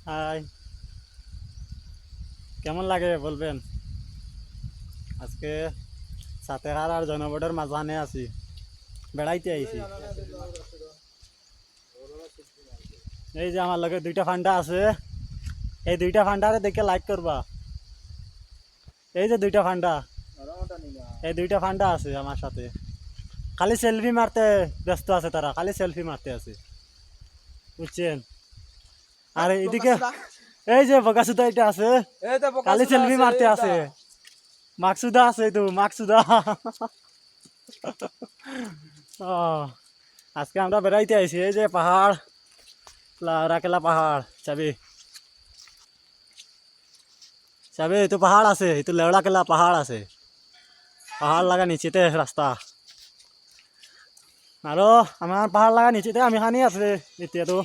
High, কেমন লাগে বলবেন? আজকে সাতেহার আর জনবটের মাঝখানে আছি, বেড়াইতে আইছি। এই যে আমার লগে দুইটা ফান্ডা আছে, এই দুইটা ফান্ডারে দেখে লাইক করবা। এই যে দুইটা ফান্ডা, এই দুইটা ফান্ডা আছে আমার সাথে, খালি সেলফি মারতে ব্যস্ত আছে, তারা খালি সেলফি মারতে আছে, বুঝছেন? আর এদিকে এই যে বকাসুদা এটা আছে, খালি সেলফি মারতে আছে। মাকসুদা আছে, তো মাকসুদা। ও, আজকে আমরা বেড়াইতে আইছি, এই যে পাহাড়, রাকেলা পাহাড়, চাবি চাবি, এই তো পাহাড় আছে, এই তো লেওড়া কেলা পাহাড় আছে, পাহাড় লাগা নিচেতে রাস্তা। আরো আমার পাহাড় লাগা নিচেতে আমি খানি আছে এতিয়াতো।